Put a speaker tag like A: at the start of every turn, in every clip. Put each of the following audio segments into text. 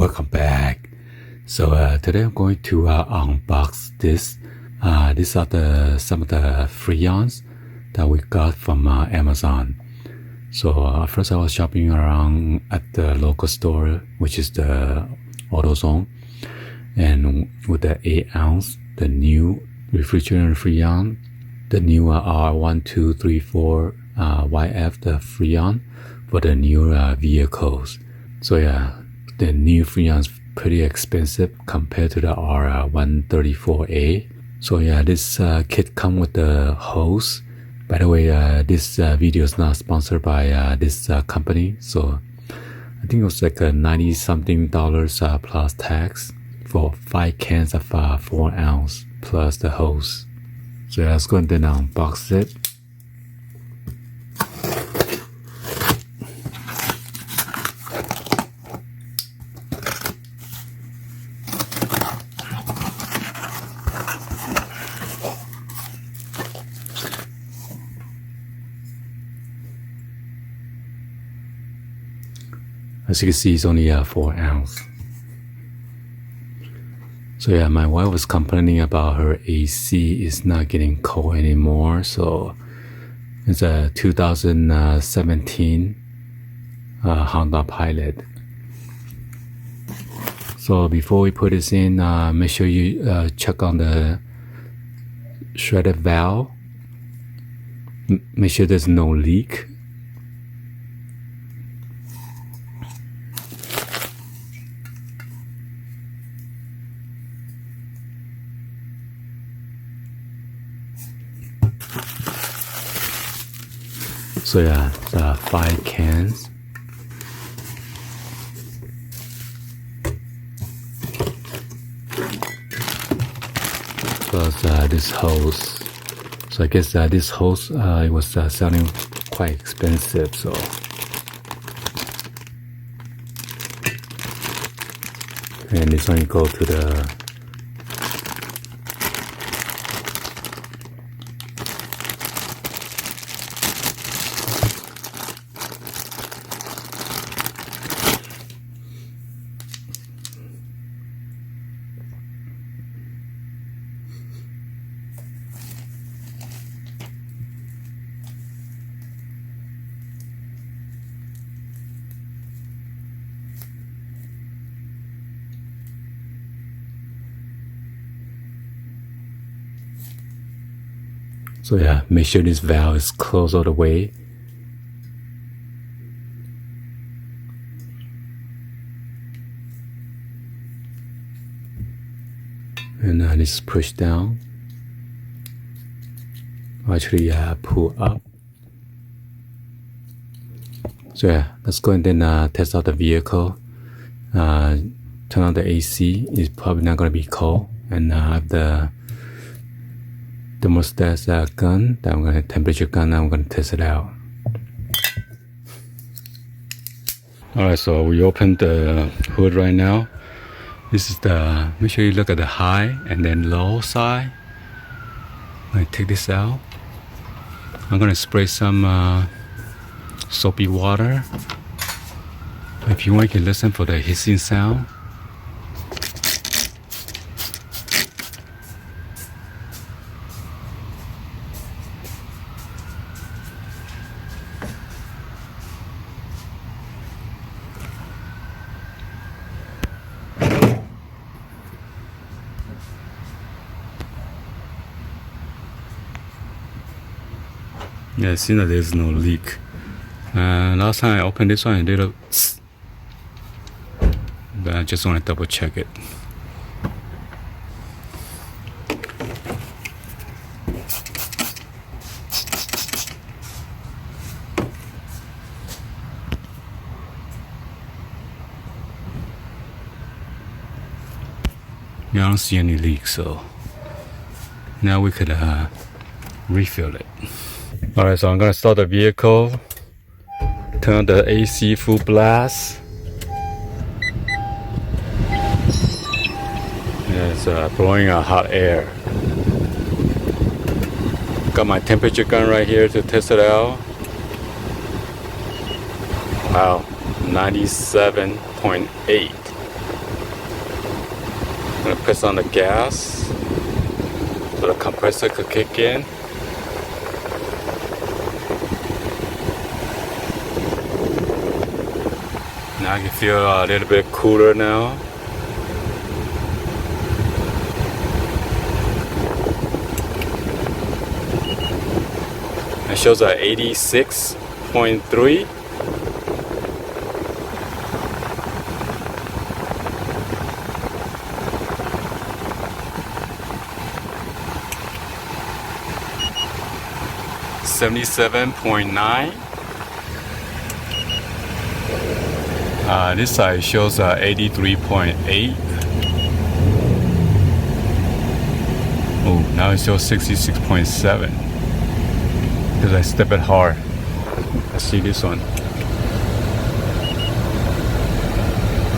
A: welcome back. So today I'm going to unbox this. These are some of the freons that we got from Amazon. So first I was shopping around at the local store, which is the AutoZone, and with the 8-ounce, the new refrigerant freon, the new R1234YF the freon for the new vehicles. So yeah, the new freon is pretty expensive compared to the R1234A. So yeah, this kit comes with the hose. By the way, this video is not sponsored by this company. So I think it was like $90-something plus tax for 5 cans of 4 ounce plus the hose. So yeah, let's go ahead and unbox it. As you can see, it's only 4 ounce. So yeah, my wife was complaining about her AC is not getting cold anymore. So it's a 2017 Honda Pilot. So before we put this in, make sure you check on the shredded valve. Make sure there's no leak. So yeah, 5 cans. Plus this hose. So I guess this hose it was selling quite expensive. So and this one go to the So yeah, make sure this valve is closed all the way. And this is push down. Actually, pull up. So yeah, let's go and then test out the vehicle. Turn on the AC. It's probably not going to be cold. And I have the thermostat gun, that I'm going to temperature gun, I'm going to test it out. Alright, so we opened the hood right now. This is the, make sure you look at the high and then low side. I'm going to take this out. I'm going to spray some soapy water. If you want, you can listen for the hissing sound. Yeah, it seems that there's no leak. Last time I opened this one, it did a tss. But I just want to double check it. Yeah, I don't see any leaks, so now we could refill it. Alright, so I'm gonna start the vehicle, turn on the AC full blast. Yeah, it's blowing hot air. Got my temperature gun right here to test it out. Wow, 97.8. I'm gonna press on the gas so the compressor could kick in. Now I can feel a little bit cooler now. It shows 86.3. $77.9. This side shows 83.8. Oh, now it shows 66.7 because I step it hard. Let's see this one.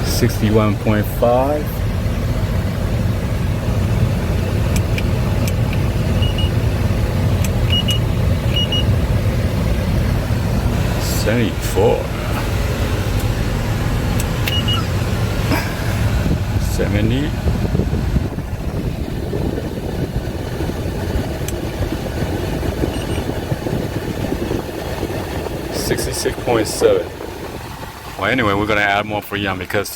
A: 61.5. $74. 70. 66.7. Well, anyway, we're gonna add more freon because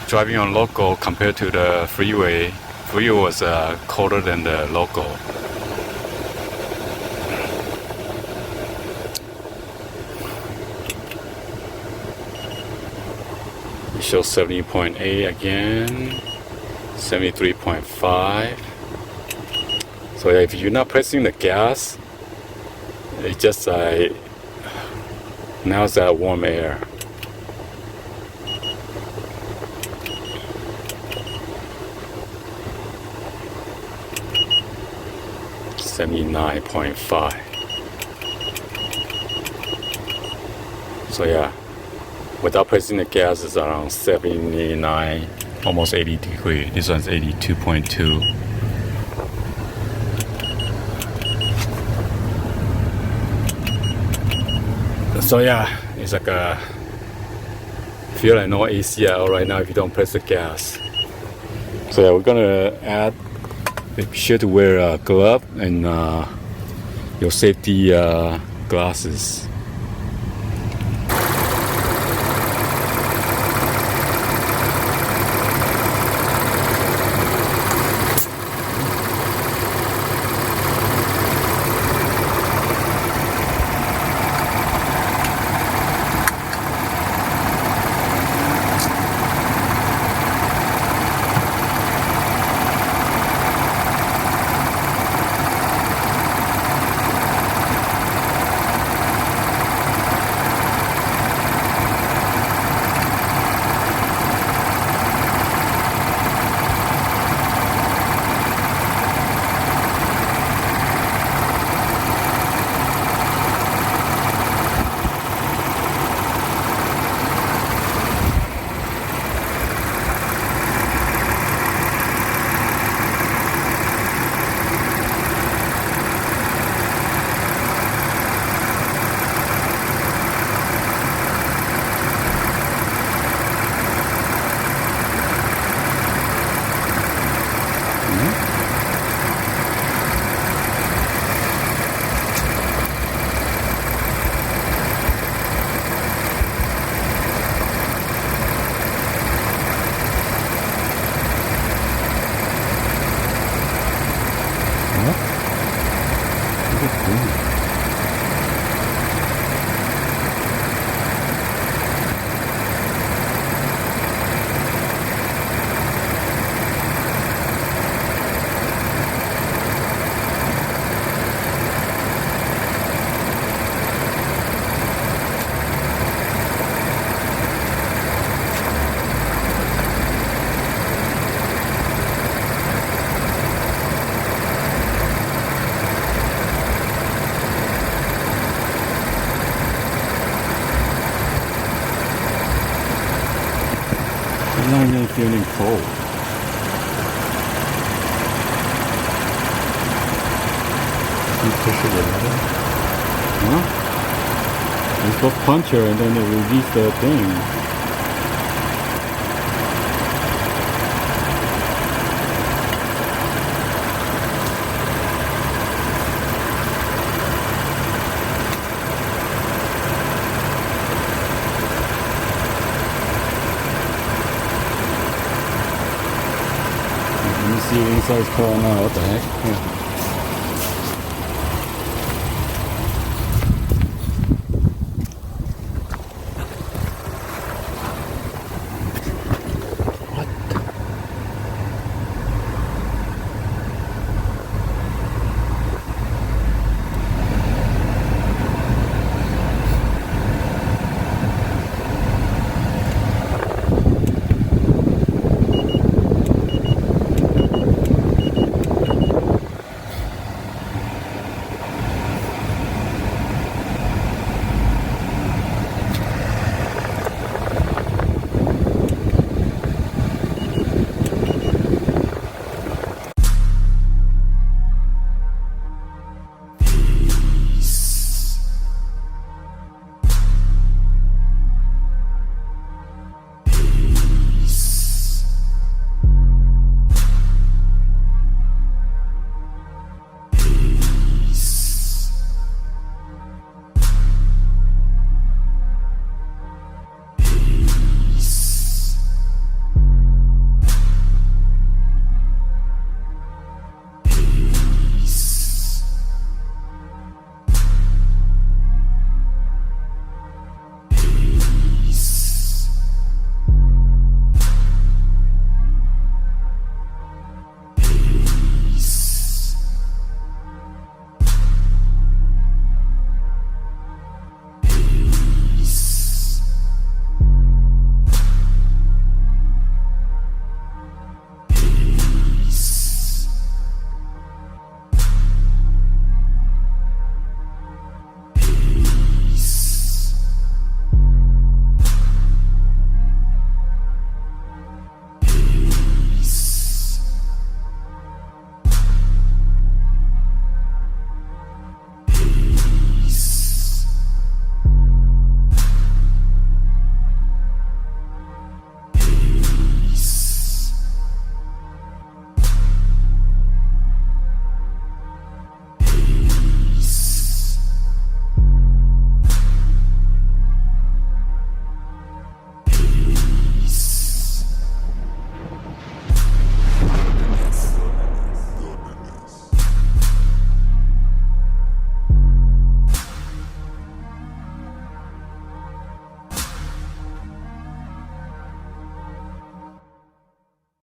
A: driving on local compared to the freeway was colder than the local. It shows 70.8 again, 73.5. So if you're not pressing the gas, it just now it's that warm air. $79.5. So yeah, without pressing the gas, it's around 79, almost 80 degrees. This one's 82.2. So yeah, it's like a feel like no AC at all right now if you don't press the gas. So yeah, we're gonna add. Be sure to wear a glove and your safety glasses. I'm not really feeling cold. You push it a little. Huh? It's the puncher and then it releases the thing.
B: see inside car now. What the heck? Yeah.